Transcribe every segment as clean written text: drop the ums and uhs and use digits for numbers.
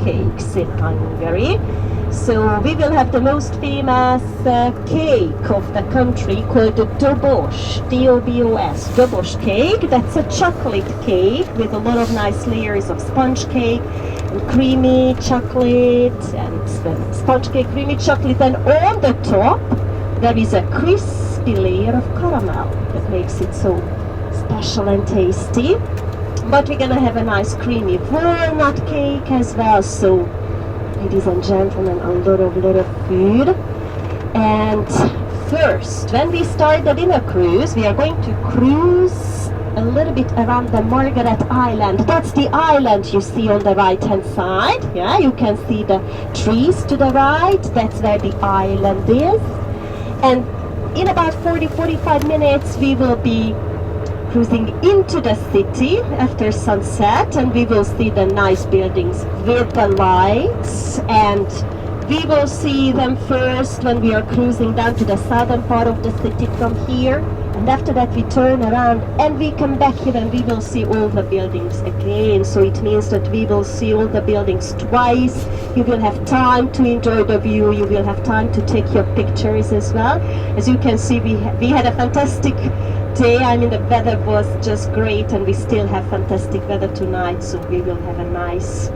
cakes in Hungary. So we will have the most famous cake of the country called the Dobos, D-O-B-O-S, Dobos cake. That's a chocolate cake with a lot of nice layers of sponge cake and creamy chocolate and sponge cake, creamy chocolate, and on the top there is a crispy layer of caramel that makes it so special and tasty. But we're gonna have a nice creamy walnut cake as well. So, ladies and gentlemen, a lot of food. And first, when we start the dinner cruise, we are going to cruise a little bit around the Margaret Island. That's the island you see on the right hand side. Yeah, you can see the trees to the right. That's where the island is. And in about 40-45 minutes, we will be cruising into the city after sunset, and we will see the nice buildings with the lights, and we will see them first when we are cruising down to the southern part of the city from here, and after that we turn around and we come back here and we will see all the buildings again. So it means that we will see all the buildings twice. You will have time to enjoy the view, you will have time to take your pictures as well. As you can see, we had a fantastic day. I mean, the weather was just great, and we still have fantastic weather tonight, so we will have a nice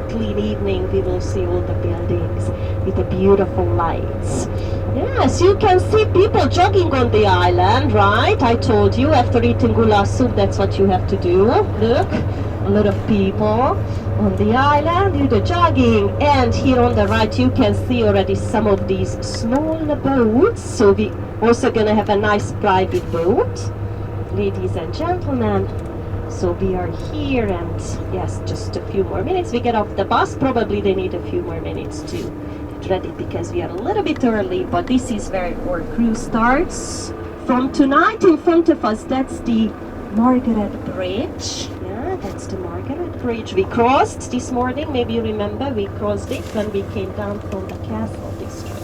clean evening. We will see all the buildings with the beautiful lights. Yes, you can see people jogging on the island, right? I told you, after eating goulash soup, that's what you have to do. Look, a lot of people on the island do the jogging, and here on the right you can see already some of these small boats. So we also gonna have a nice private boat, ladies and gentlemen. So we are here, and yes, just a few more minutes we get off the bus. Probably they need a few more minutes to get ready because we are a little bit early, but this is where our cruise starts from tonight. In front of us, that's the Margaret Bridge. Yeah, that's the Margaret Bridge we crossed this morning. Maybe you remember we crossed it when we came down from the castle district.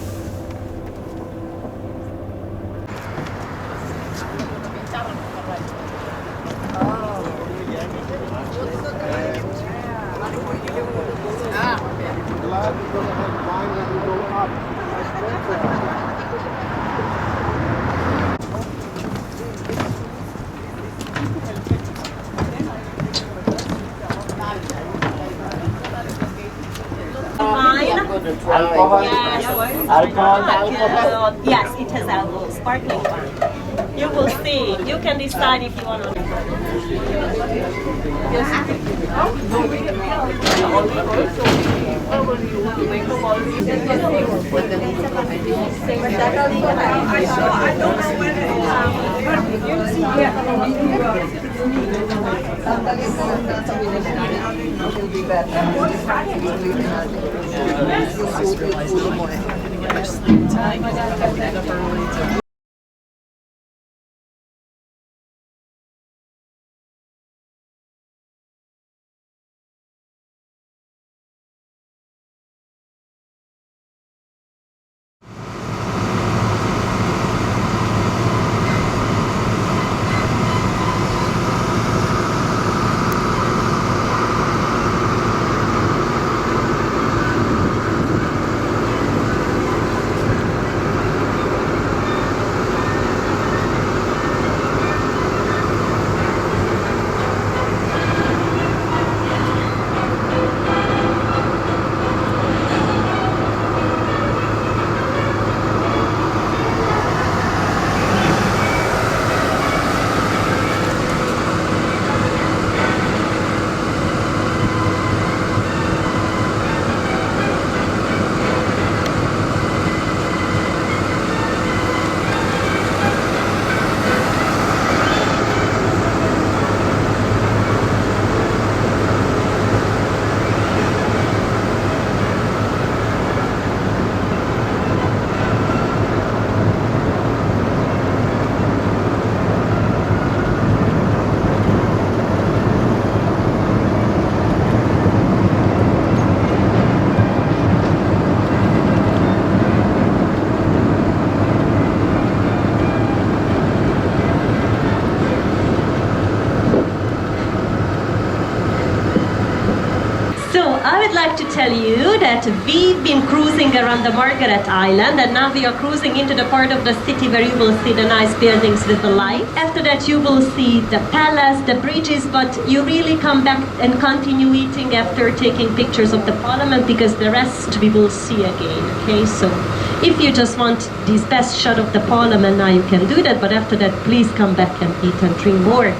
Alcohol? Yes. Alcohol? Yes, it has alcohol, sparkling wine. You will see. You can decide if you want to. I would like to tell you that we've been cruising around the Margaret Island, and now we are cruising into the part of the city where you will see the nice buildings with the light. After that you will see the palace, the bridges, but you really come back and continue eating after taking pictures of the parliament, because the rest we will see again, okay? So if you just want this best shot of the parliament, now you can do that, but after that please come back and eat and drink more.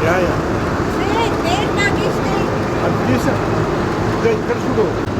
Ja, ja. A gdzie się? Krasnodar.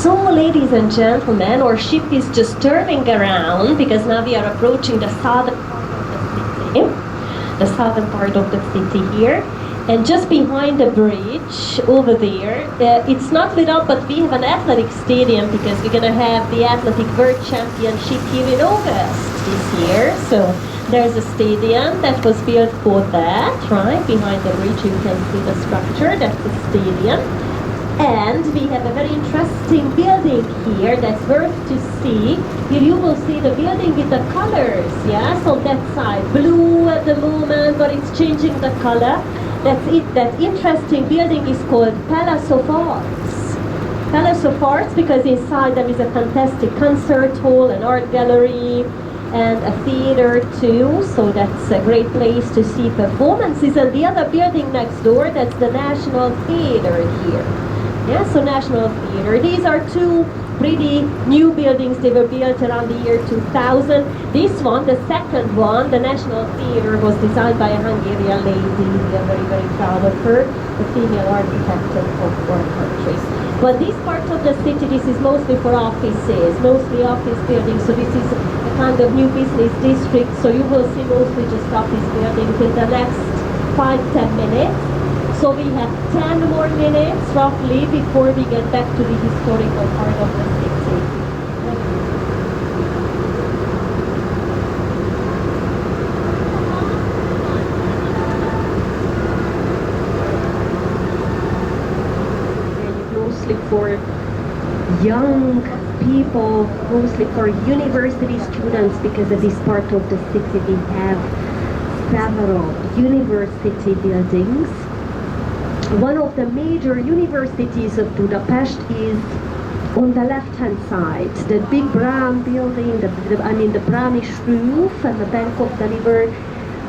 So, ladies and gentlemen, our ship is just turning around because now we are approaching the southern part of the city here. And just behind the bridge over there, it's not lit up, but we have an athletic stadium because we're going to have the Athletic World Championship here in August this year. So there's a stadium that was built for that, right? Behind the bridge you can see the structure, that's the stadium. And we have a very interesting building here that's worth to see. Here you will see the building with the colors, yes, on that side. Blue at the moment, but it's changing the color. That's it. That interesting building is called Palace of Arts. Palace of Arts because inside there is a fantastic concert hall, an art gallery, and a theater too. So that's a great place to see performances. And the other building next door, that's the National Theater here. Yeah, so National Theater. These are two pretty new buildings. They were built around the year 2000. This one, the second one, the National Theater, was designed by a Hungarian lady. We are very, very proud of her, the female architect of our country. But this part of the city, this is mostly for offices, mostly office buildings. So this is a kind of new business district. So you will see mostly just office buildings in the next 5-10 minutes. So we have 10 more minutes roughly before we get back to the historical part of the city. And mostly for young people, mostly for university students, because of this part of the city we have several university buildings. One of the major universities of Budapest is on the left-hand side. The big brown building, the brownish roof and the bank of the river,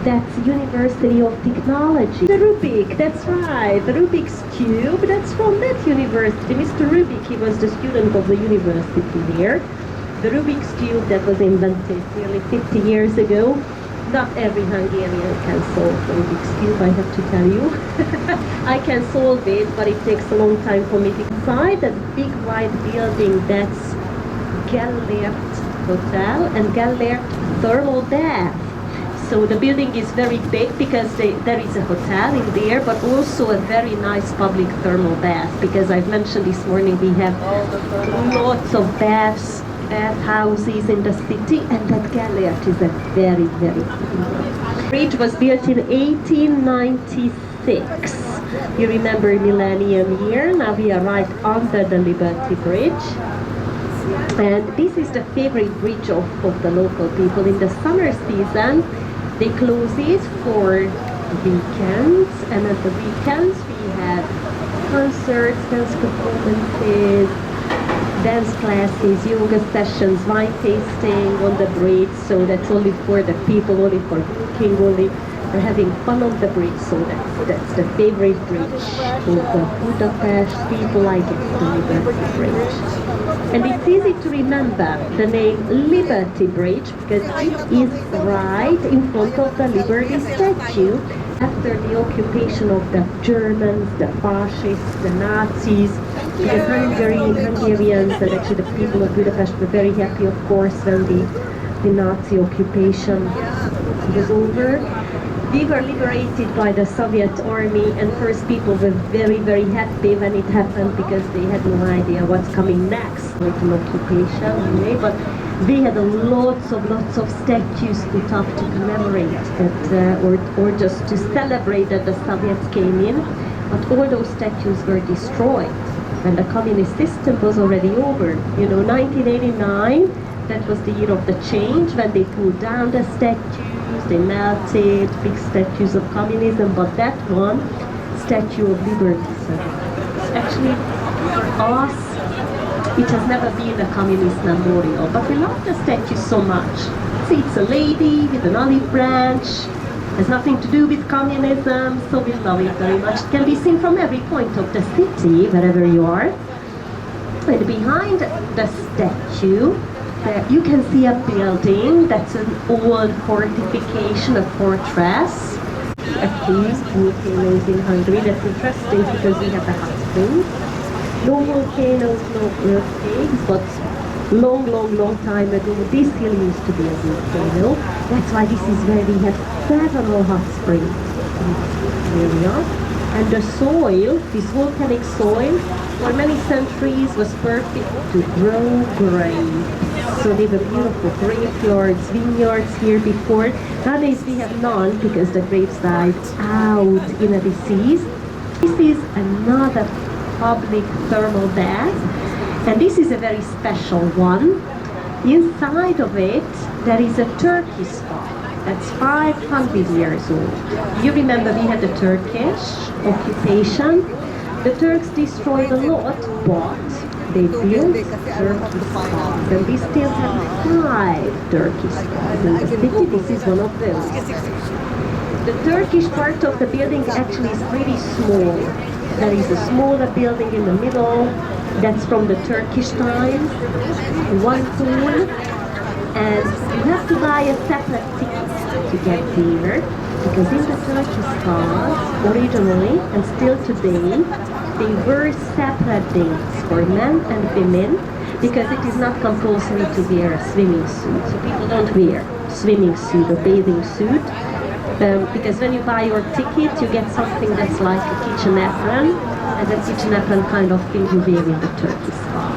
that's University of Technology. The Rubik, that's right, the Rubik's Cube, that's from that university. Mr. Rubik, he was the student of the university there. The Rubik's Cube that was invented nearly 50 years ago. Not every Hungarian can solve the Rubik's Cube, I have to tell you. I can solve it, but it takes a long time for me to find that big white building. That's Gellert Hotel and Gellert Thermal Bath. So the building is very big because there is a hotel in there, but also a very nice public thermal bath, because I've mentioned this morning we have lots of baths, bathhouses in the city, and that Gellert is a very, very good one. The bridge was built in 1896. You remember Millennium Year? Now we are right under the Liberty Bridge. And this is the favorite bridge of the local people. In the summer season, they close it for weekends, and at the weekends we have concerts, dance performances, dance classes, yoga sessions, wine tasting on the bridge. So that's only for the people, only for walking, only for having fun on the bridge. So that's the favorite bridge of Budapest people. Like it, the Liberty Bridge. And it's easy to remember the name Liberty Bridge because it is right in front of the Liberty statue. After the occupation of the Germans, the fascists, the Nazis, the Hungarians, and actually the people of Budapest were very happy, of course, when the Nazi occupation was over. We were liberated by the Soviet army, and first people were very, very happy when it happened because they had no idea what's coming next with an occupation, but we had lots of statues put up to commemorate that, or just to celebrate that the Soviets came in, but all those statues were destroyed when the communist system was already over. 1989, that was the year of the change, when they pulled down the statues. They melted big statues of communism, but that one, Statue of Liberty, actually for us, it has never been a communist memorial, but we love the statue so much. See, it's a lady with an olive branch, has nothing to do with communism, so we love it very much. It can be seen from every point of the city, wherever you are. And behind the statue, you can see a building that's an old fortification, a fortress. A cave, volcanoes in Hungary. That's interesting because we have a hot spring. No volcanoes, no earthquakes, but long time ago, this hill used to be a volcano. That's why this is where we have several hot springs in this area. And the soil, this volcanic soil, for many centuries was perfect to grow grapes. So they were beautiful grapeyards, vineyards here before. Nowadays we have none because the grapes died out in a disease. This is another public thermal bath, and this is a very special one. Inside of it there is a Turkish spa that's 500 years old. You remember we had the Turkish occupation. The Turks destroyed a lot, but they built Turkish spas, and we still have 5 Turkish spas in the city. This is one of those. The Turkish part of the building actually is pretty small. There is a smaller building in the middle, that's from the Turkish times, one pool, and you have to buy a separate ticket to get there, because in the Turkish spas, originally and still today, they were separate dates for men and women, because it is not compulsory to wear a swimming suit, so people don't wear swimming suit or bathing suit. Because when you buy your ticket, you get something that's like a kitchen apron, and that kitchen apron kind of thing you wear in the Turkish spa.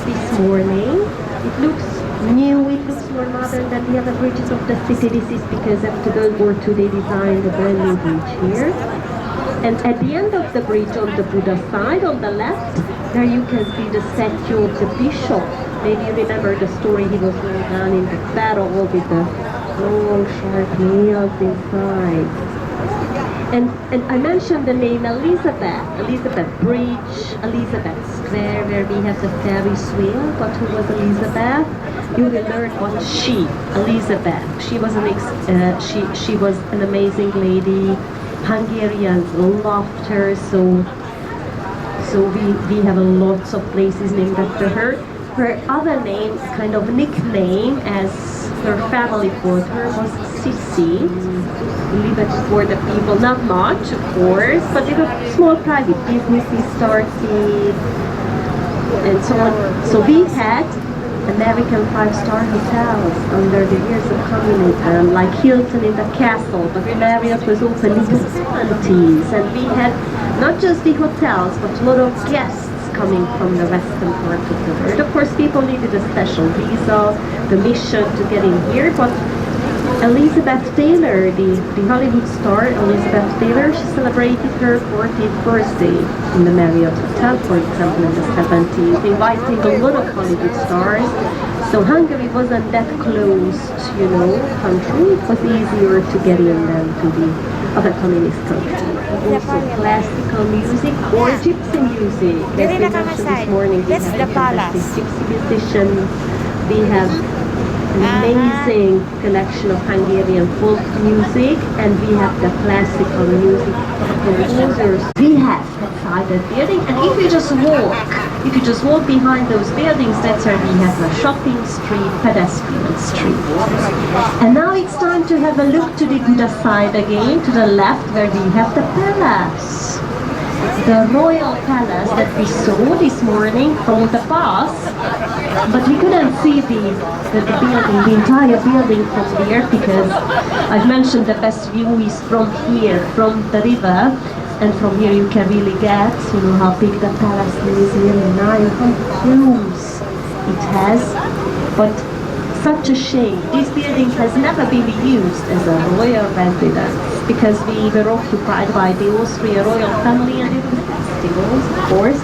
This morning, it looks new, it looks more modern than the other bridges of the city. This is because after World War II they designed a brand new bridge here. And at the end of the bridge on the Buddha side, on the left, there you can see the statue of the bishop. Maybe you remember the story, he was going down in the battle with the long sharp nails inside. And I mentioned the name Elizabeth Bridge, Elizabeth Square, where we have the Ferris wheel. But who was Elizabeth? You will learn what Elizabeth. She was she was an amazing lady. Hungarians loved her, so we have lots of places named after her. Her other name, kind of nickname, as her family called her, was Sissi. Leave it for the people, not much, of course, but they were small private businesses started, and so on. So we had American 5-star hotels under the years of communism, like Hilton in the castle, but Marriott was open in the 70s, and we had not just the hotels, but a lot of guests coming from the western part of the world. Of course, people needed a special visa, permission to get in here, but Elizabeth Taylor, the Hollywood star Elizabeth Taylor, she celebrated her 40th birthday in the Marriott Hotel, for example, in the 70s, inviting a lot of Hollywood stars. So Hungary wasn't that closed, country. It was easier to get in than to the other communist countries. Also classical music or gypsy music. As we mentioned this morning, we have fantastic gypsy musicians. We have an amazing collection of Hungarian folk music, and we have the classical music composers. We have outside that building, and if you just walk behind those buildings, that's where we have a shopping street, pedestrian street. And now it's time to have a look to the Buddha side again, to the left, where we have the palace. The royal palace that we saw this morning from the bus, but we couldn't see the entire building from there, because I've mentioned the best view is from here, from the river, and from here you can really get, how big the palace is, really 900 rooms it has, but such a shame. This building has never been used as a royal residence, because we were occupied by the Austrian royal family, and it was festivals, of course.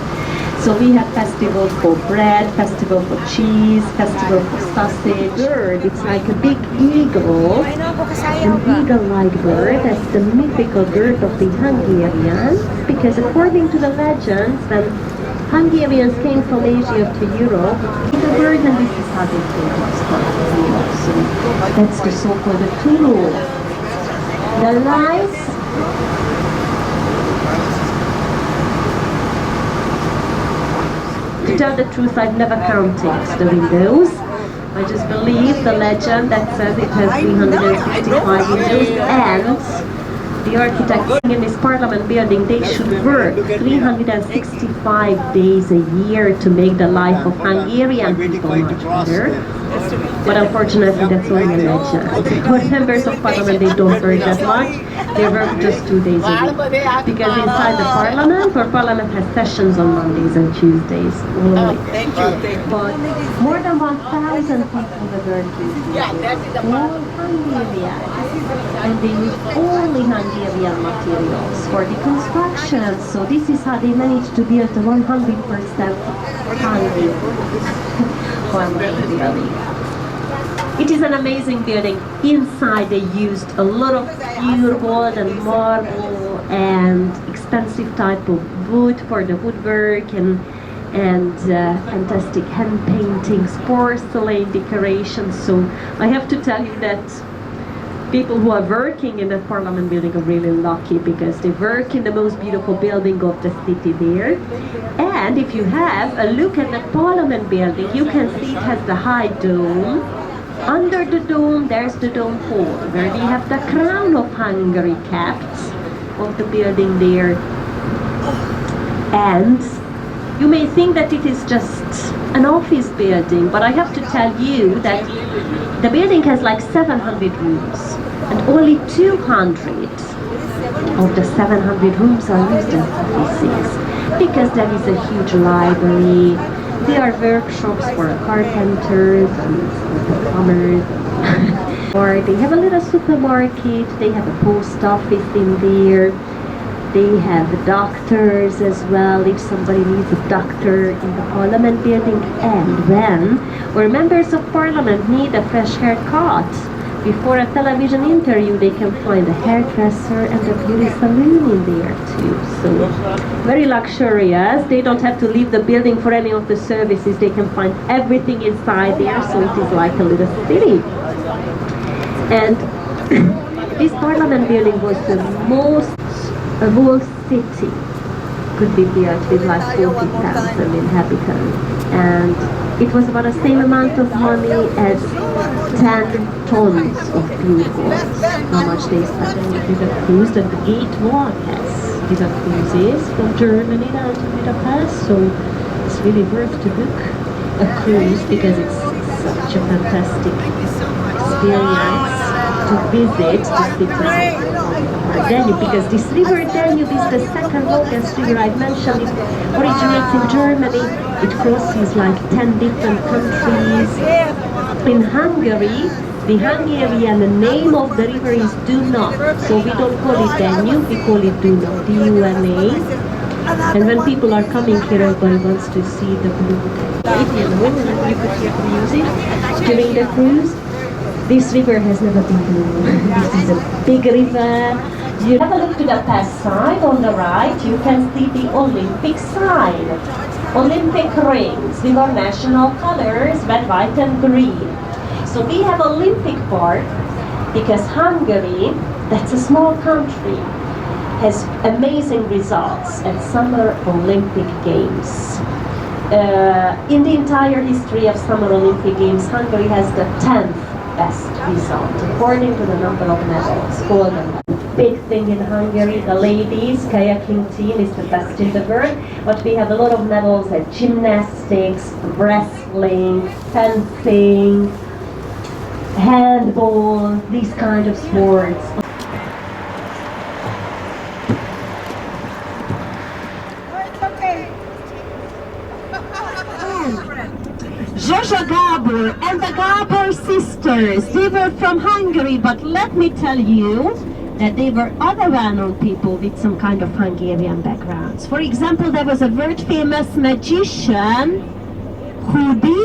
So we have festival for bread, festival for cheese, festival for sausage. Bird, it's like a big eagle, an eagle-like bird. That's the mythical bird of the Hungarians, because according to the legends, when Hungarians came from Asia to Europe, the bird, and this is how they came to start Europe. So that's the so-called the tool. The lights. To tell the truth, I've never counted the windows. I just believe the legend that says it has 365 windows, and the architects in this parliament building, they should work 365 days a year to make the life of Hungarian people much better. But unfortunately, that's only a legend. For members of parliament, they don't work that much. They work just 2 days a week. Because inside the parliament, or parliament has sessions on Mondays and Tuesdays only. But more than 1,000 people were working. All Hungarian. And they use only Hungarian materials for the construction. So this is how they managed to build a 100% Hungarian building. It is an amazing building. Inside they used a lot of pure wood and marble and expensive type of wood for the woodwork and fantastic hand paintings, porcelain decorations. So I have to tell you that people who are working in the parliament building are really lucky because they work in the most beautiful building of the city there. And if you have a look at the parliament building, you can see it has the high dome. Under the dome, there's the dome hall, where they have the crown of Hungary kept of the building there. And you may think that it is just an office building, but I have to tell you that the building has like 700 rooms, and only 200 of the 700 rooms are used as offices, because there is a huge library. There are workshops for carpenters and plumbers. Or they have a little supermarket, they have a post office in there. They have doctors as well, if somebody needs a doctor in the parliament building. And when or members of parliament need a fresh haircut, before a television interview, they can find a hairdresser and a beauty salon in there too. So very luxurious. They don't have to leave the building for any of the services. They can find everything inside there, so it is like a little city. And this parliament building was the most a whole city could be built with like 40,000 inhabitants. And it was about the same amount of money as 10 tons of pure gold. How much they spent with the cruise that the Gate 1 has. These are cruises from Germany down to Budapest, so it's really worth to book a cruise because it's such a fantastic experience to visit the city of Danube, because this river Danube is the second longest river. I mentioned it originates in Germany. It crosses like 10 different countries. In Hungary, the Hungarian name of the river is Danube. So we don't call it Danube, we call it Danube, D-U-N-A. And when people are coming here, everybody wants to see the blue. You could hear the music during the cruise. This river has never been blue. This is a big river. You have a look to the past side on the right, you can see the Olympic sign. Olympic rings with our national colors, red, white and green. So we have Olympic Park because Hungary, that's a small country, has amazing results at Summer Olympic Games. In the entire history of Summer Olympic Games, Hungary has the 10th best result according to the number of medals, gold medals. Big thing in Hungary, the ladies kayaking team is the best in the world, but we have a lot of medals at gymnastics, wrestling, fencing, handball, these kind of sports. Zsuzsa Gábor and the Gábor sisters, they were from Hungary, but let me tell you that they were other well-known people with some kind of Hungarian backgrounds. For example, there was a world-famous magician who did